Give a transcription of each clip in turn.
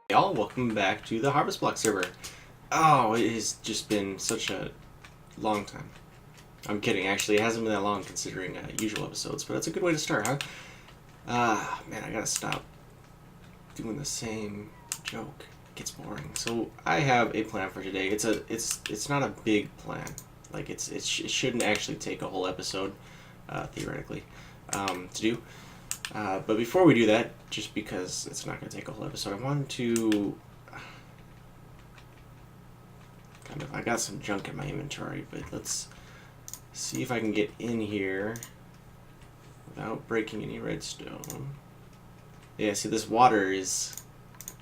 Y'all, welcome back to the Harvest Block server. Oh, it has just been such a long time. I'm kidding, actually, it hasn't been that long considering usual episodes, but that's a good way to start, huh? Man, I gotta stop doing the same joke. It gets boring. So I have a plan for today. It's not a big plan. Like it shouldn't actually take a whole episode, theoretically, to do. But before we do that, just because it's not going to take a whole episode, I wanted to I got some junk in my inventory, but let's see if I can get in here without breaking any redstone. Yeah, see, this water is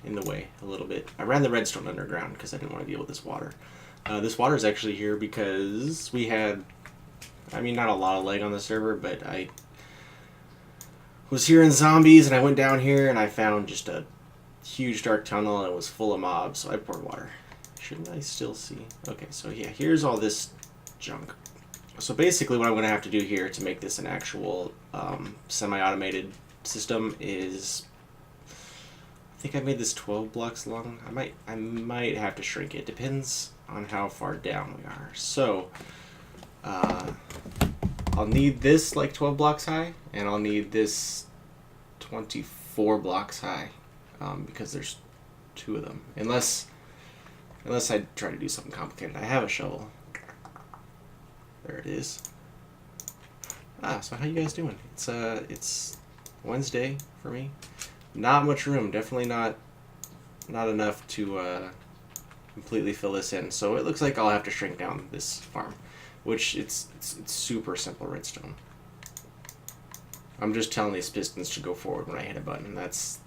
in the way a little bit. I ran the redstone underground because I didn't want to deal with this water. This water is actually here because we had, not a lot of lag on the server, but I was hearing zombies, and I went down here and I found just a huge dark tunnel and it was full of mobs, so I poured water. Shouldn't I still see? Okay, so yeah, here's all this junk. So basically what I'm going to have to do here to make this an actual semi-automated system is, I think I made this 12 blocks long. I might have to shrink it. Depends on how far down we are. So I'll need this like 12 blocks high, and I'll need this 24 blocks high, because there's two of them. Unless I try to do something complicated. I have a shovel. There it is. So how you guys doing? It's Wednesday for me. Not much room. Definitely not enough to completely fill this in. So it looks like I'll have to shrink down this farm, which it's super simple redstone. I'm just telling these pistons to go forward when I hit a button. That's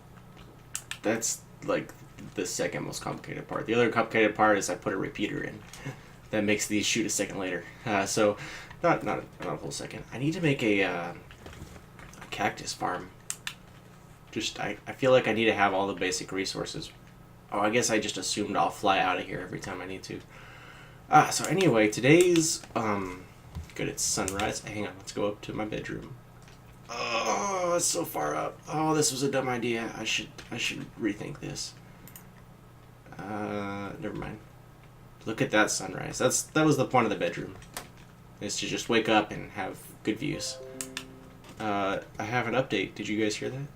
like the second most complicated part. The other complicated part is I put a repeater in that makes these shoot a second later. So not a whole second. I need to make a cactus farm. I feel like I need to have all the basic resources. Oh, I guess I just assumed I'll fly out of here every time I need to. So anyway, today's good. It's sunrise. Hang on, let's go up to my bedroom. Oh, it's so far up. Oh, this was a dumb idea. I should rethink this. Never mind. Look at that sunrise. That was the point of the bedroom. Is to just wake up and have good views. I have an update. Did you guys hear that?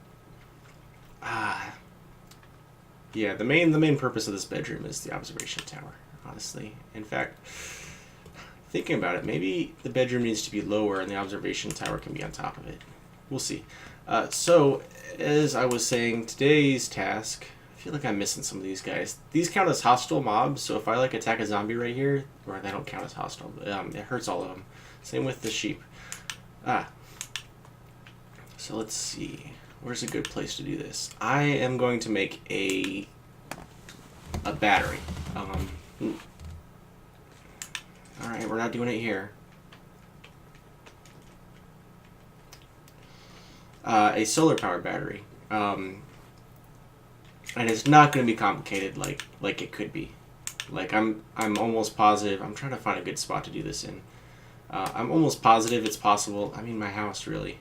Yeah, the main purpose of this bedroom is the observation tower, honestly. In fact, thinking about it, maybe the bedroom needs to be lower and the observation tower can be on top of it. We'll see. So, as I was saying, today's task, I feel like I'm missing some of these guys. These count as hostile mobs, so if I attack a zombie right here, or they don't count as hostile, but it hurts all of them. Same with the sheep. So let's see. Where's a good place to do this? I am going to make a battery. Alright, we're not doing it here. A solar powered battery. And it's not going to be complicated like it could be. Like I'm almost positive. I'm trying to find a good spot to do this in. I'm almost positive it's possible. My house really.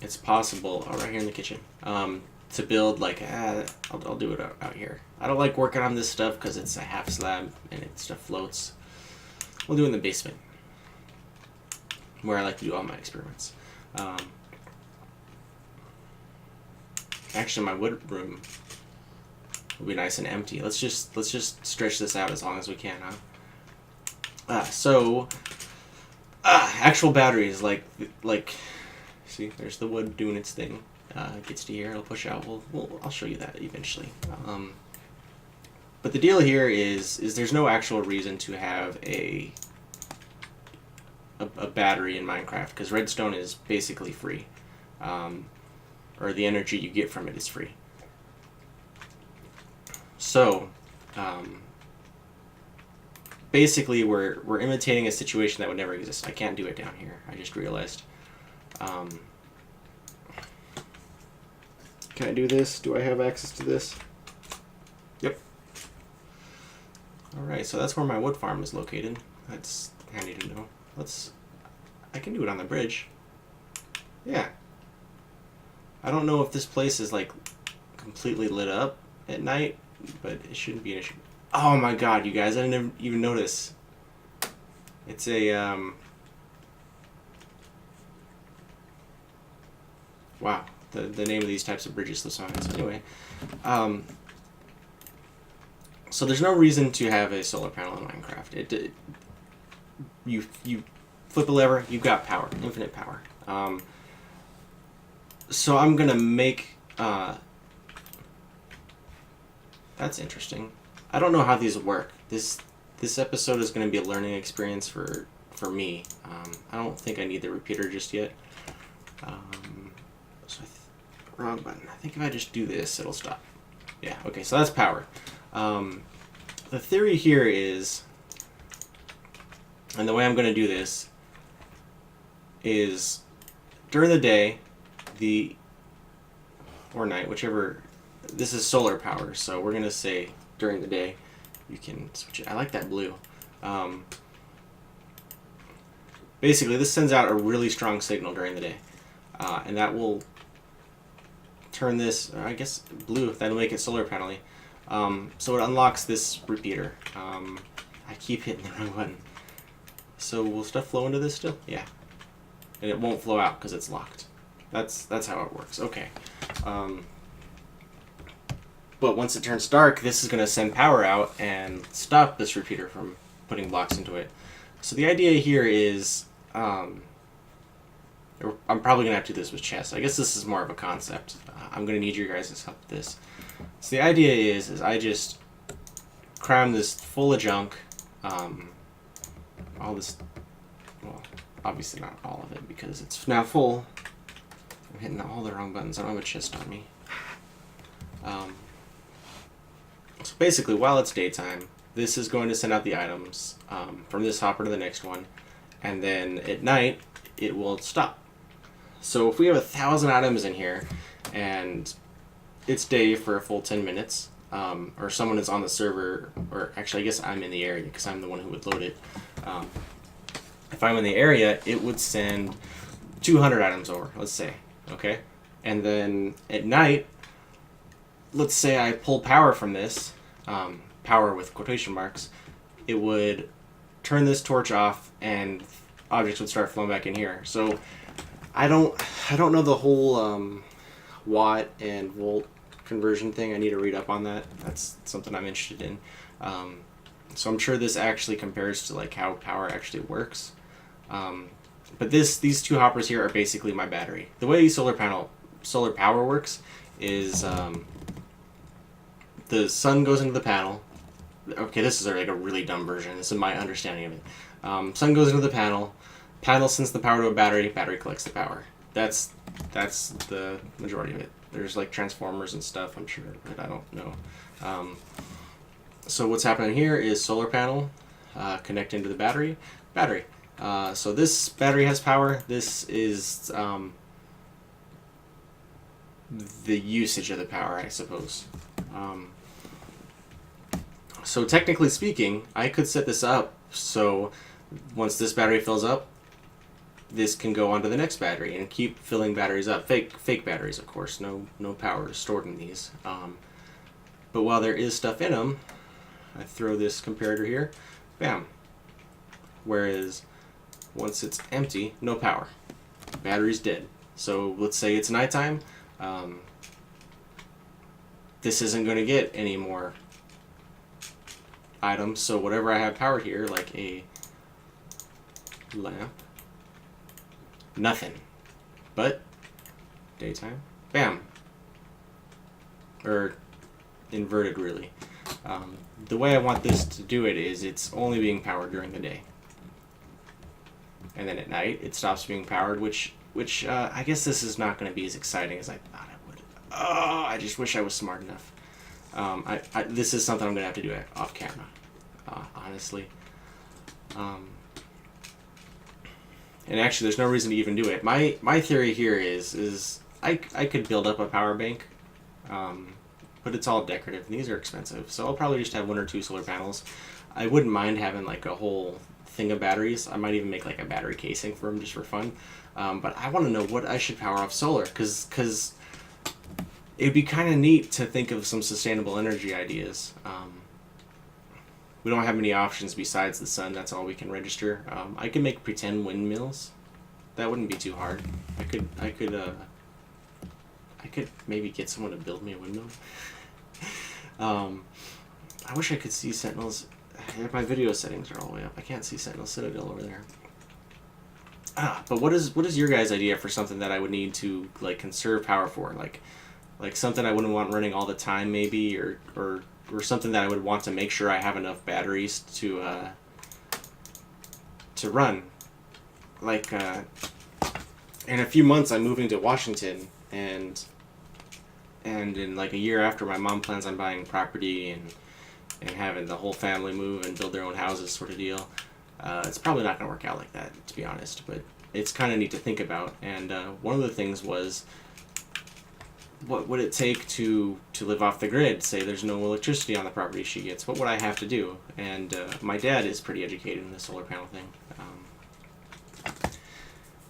It's possible. Oh, right here in the kitchen. To build I'll do it out here. I don't like working on this stuff because it's a half slab and stuff floats. We'll do it in the basement, where I like to do all my experiments. Actually, my wood room will be nice and empty. Let's just stretch this out as long as we can, huh? Actual batteries, like see, there's the wood doing its thing. It gets to here, it'll push out. I'll show you that eventually. But the deal here is there's no actual reason to have a battery in Minecraft, because redstone is basically free, or the energy you get from it is free. So basically we're imitating a situation that would never exist. I can't do it down here, I just realized. Can I do this? Do I have access to this? Yep. Alright, so that's where my wood farm is located. That's handy to know. I can do it on the bridge. Yeah. I don't know if this place is like completely lit up at night, but it shouldn't be an issue. Oh my god, you guys, I didn't even notice. It's a, wow, the name of these types of bridges, the signs. Anyway, so there's no reason to have a solar panel in Minecraft. You flip a lever, you've got power, infinite power. So I'm gonna make, that's interesting. I don't know how these work. This episode is gonna be a learning experience for me. I don't think I need the repeater just yet. Wrong button. I think if I just do this, it'll stop. Yeah, okay, so that's power. The theory here is, and the way I'm going to do this is during the day, or night, whichever, this is solar power, so we're going to say during the day, you can switch it. I like that blue. Basically, this sends out a really strong signal during the day, and that will turn this, I guess, blue, that'll make it solar panel-y. So it unlocks this repeater. I keep hitting the wrong button. So will stuff flow into this still? Yeah. And it won't flow out because it's locked. That's how it works. Okay. But once it turns dark, this is going to send power out and stop this repeater from putting blocks into it. So the idea here is, I'm probably going to have to do this with chess. I guess this is more of a concept. I'm going to need your guys' help with this. So the idea is I just cram this full of junk, all this, well, obviously not all of it because it's now full. I'm hitting all the wrong buttons. I don't have a chest on me. So basically, while it's daytime, this is going to send out the items from this hopper to the next one, and then at night, it will stop. So if we have 1,000 items in here, and it's day for a full 10 minutes, or someone is on the server, or actually I guess I'm in the area because I'm the one who would load it. If I'm in the area, it would send 200 items over, let's say, okay? And then at night, let's say I pull power from this, power with quotation marks, it would turn this torch off and objects would start flowing back in here. So I don't know the whole watt and volt conversion thing. I need to read up on that. That's something I'm interested in. So I'm sure this actually compares to like how power actually works. But these two hoppers here are basically my battery. The way solar power works is the sun goes into the panel. Okay, this is like a really dumb version. This is my understanding of it. Sun goes into the panel. Panel sends the power to a battery. Battery collects the power. That's the majority of it. There's like transformers and stuff, I'm sure, but I don't know. So what's happening here is solar panel connecting to the battery. So this battery has power. This is the usage of the power, I suppose. So technically speaking, I could set this up so once this battery fills up, this can go onto the next battery and keep filling batteries up. Fake batteries, of course. No power is stored in these. But while there is stuff in them, I throw this comparator here, bam. Whereas once it's empty, no power. Battery's dead. So let's say it's nighttime. This isn't going to get any more items. So whatever I have powered here, like a lamp, nothing. But daytime, bam. Or inverted, really. The way I want this to do it is it's only being powered during the day. And then at night, it stops being powered, which I guess this is not going to be as exciting as I thought it would. Oh, I just wish I was smart enough. This is something I'm going to have to do off camera, honestly. And actually, there's no reason to even do it. My theory here is I could build up a power bank, but it's all decorative, and these are expensive. So I'll probably just have 1 or 2 solar panels. I wouldn't mind having like a whole thing of batteries. I might even make like a battery casing for them just for fun. But I want to know what I should power off solar, because it'd be kind of neat to think of some sustainable energy ideas. We don't have many options besides the sun. That's all we can register. I could make pretend windmills. That wouldn't be too hard. I could maybe get someone to build me a windmill. I wish I could see Sentinels. My video settings are all the way up. I can't see Sentinel Citadel over there. But what is your guys' idea for something that I would need to like conserve power for? Like something I wouldn't want running all the time, maybe, or something that I would want to make sure I have enough batteries to run. Like in a few months, I'm moving to Washington, and in like a year after, my mom plans on buying property and having the whole family move and build their own houses, sort of deal. It's probably not going to work out like that, to be honest, but it's kind of neat to think about. And one of the things was, what would it take to live off the grid? Say there's no electricity on the property she gets. What would I have to do? And my dad is pretty educated in the solar panel thing.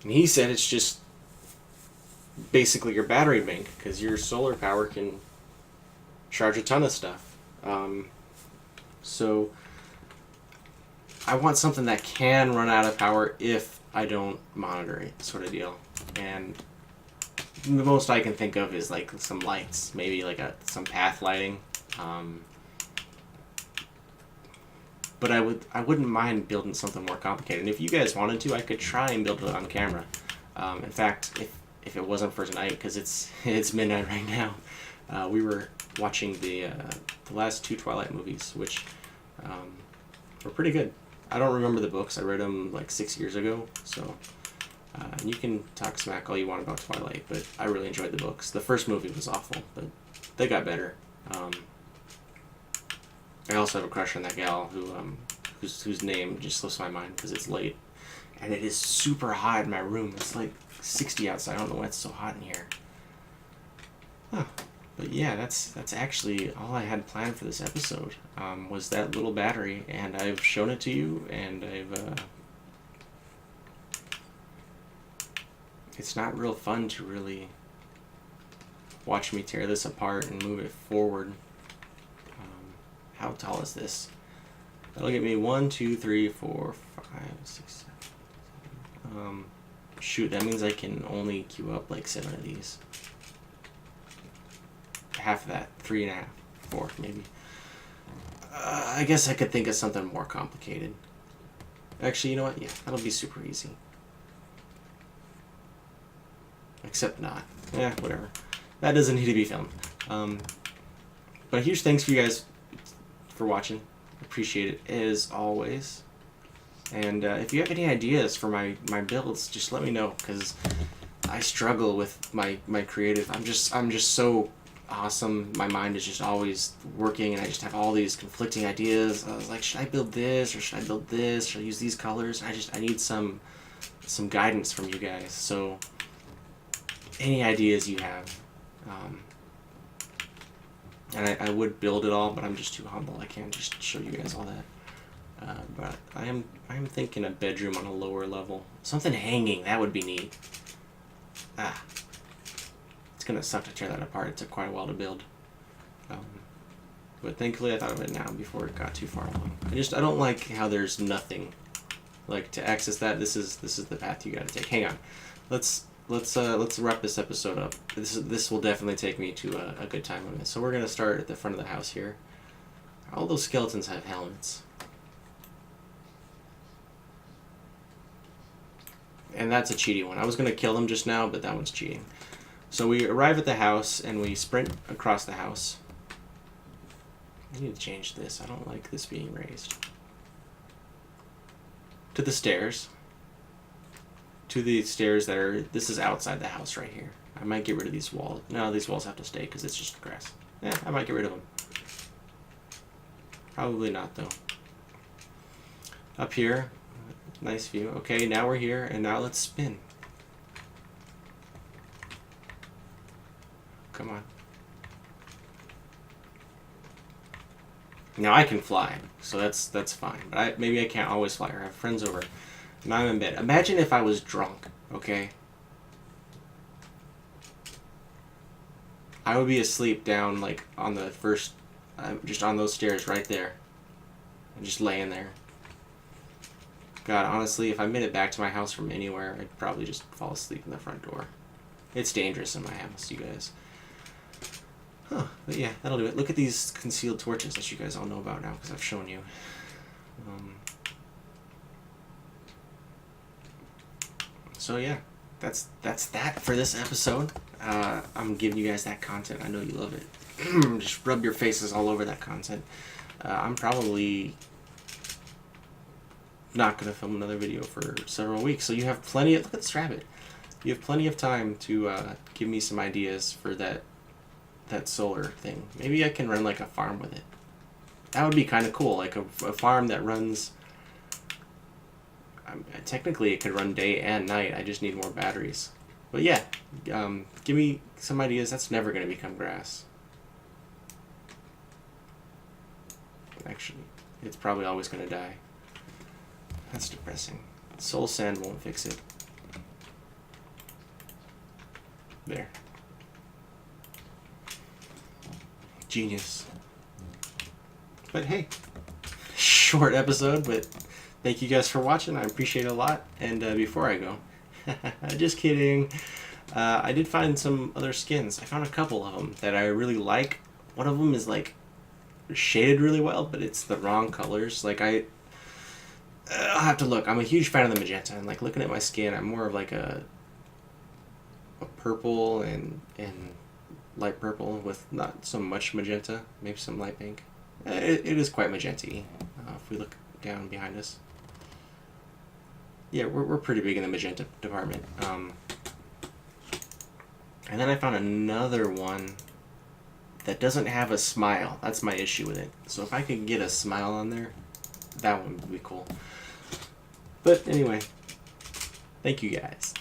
And he said it's just basically your battery bank, because your solar power can charge a ton of stuff. So I want something that can run out of power if I don't monitor it, sort of deal. And the most I can think of is like some lights, maybe like some path lighting. But I wouldn't mind building something more complicated. And if you guys wanted to, I could try and build it on camera. In fact, if it wasn't for tonight, because it's midnight right now, we were watching the last two Twilight movies, which were pretty good. I don't remember the books. I read them like 6 years ago, so and you can talk smack all you want about Twilight, but I really enjoyed the books. The first movie was awful, but they got better. I also have a crush on that gal whose name just slips my mind because it's late, and it is super hot in my room. It's like 60 outside. I don't know why it's so hot in here. Huh. But yeah, that's actually all I had planned for this episode, was that little battery, and I've shown it to you, and it's not real fun to really watch me tear this apart and move it forward. How tall is this? That'll get me 1, 2, 3, 4, 5, 6, 7. Shoot, that means I can only queue up like 7 of these. Half of that, 3.5, 4 maybe. I guess I could think of something more complicated. Actually, you know what? Yeah, that'll be super easy. Except not. Yeah, whatever. That doesn't need to be filmed. But a huge thanks for you guys for watching. Appreciate it as always. And if you have any ideas for my builds, just let me know, because I struggle with my creative. I'm just so awesome. My mind is just always working, and I just have all these conflicting ideas. I was like, should I build this, or should I build this? Should I use these colors? I need some guidance from you guys. So any ideas you have. And I would build it all, but I'm just too humble. I can't just show you guys all that. But I am thinking a bedroom on a lower level. Something hanging, that would be neat. It's gonna suck to tear that apart. It took quite a while to build. But thankfully I thought of it now before it got too far along. I don't like how there's nothing. Like, to access that, this is the path you gotta take. Hang on. Let's wrap this episode up. This will definitely take me to a good time on this. So we're gonna start at the front of the house here. All those skeletons have helmets. And that's a cheating one. I was gonna kill them just now, but that one's cheating. So we arrive at the house and we sprint across the house. I need to change this. I don't like this being raised. To the stairs. To the stairs that are... This is outside the house right here. I might get rid of these walls. No, these walls have to stay because it's just grass. Yeah, I might get rid of them. Probably not, though. Up here. Nice view. Okay, now we're here, and now let's spin. Come on. Now I can fly, so that's fine. But maybe I can't always fly or have friends over. Now I'm in bed. Imagine if I was drunk, okay? I would be asleep down like on the first, just on those stairs right there, and just laying there. God, honestly, if I made it back to my house from anywhere, I'd probably just fall asleep in the front door. It's dangerous in my house, you guys. Huh, but yeah, that'll do it. Look at these concealed torches that you guys all know about now, because I've shown you. So yeah, that's that for this episode. I'm giving you guys that content. I know you love it. Just rub your faces all over that content. I'm probably not going to film another video for several weeks, so you have plenty of... Look at this rabbit. You have plenty of time to give me some ideas for that solar thing. Maybe I can run like a farm with it. That would be kind of cool, like a farm that runs... technically it could run day and night. I just need more batteries. But yeah, give me some ideas. That's never going to become grass. Actually, it's probably always going to die. That's depressing. Soul sand won't fix it. There. Genius. But hey, short episode, but thank you guys for watching. I appreciate it a lot. And before I go, just kidding. I did find some other skins. I found a couple of them that I really like. One of them is like shaded really well, but it's the wrong colors. Like I'll have to look. I'm a huge fan of the magenta, and like looking at my skin, I'm more of like a purple and light purple with not so much magenta, maybe some light pink. It is quite magenta-y, if we look down behind us. Yeah, we're pretty big in the magenta department. And then I found another one that doesn't have a smile. That's my issue with it. So if I could get a smile on there, that one would be cool. But anyway, thank you guys.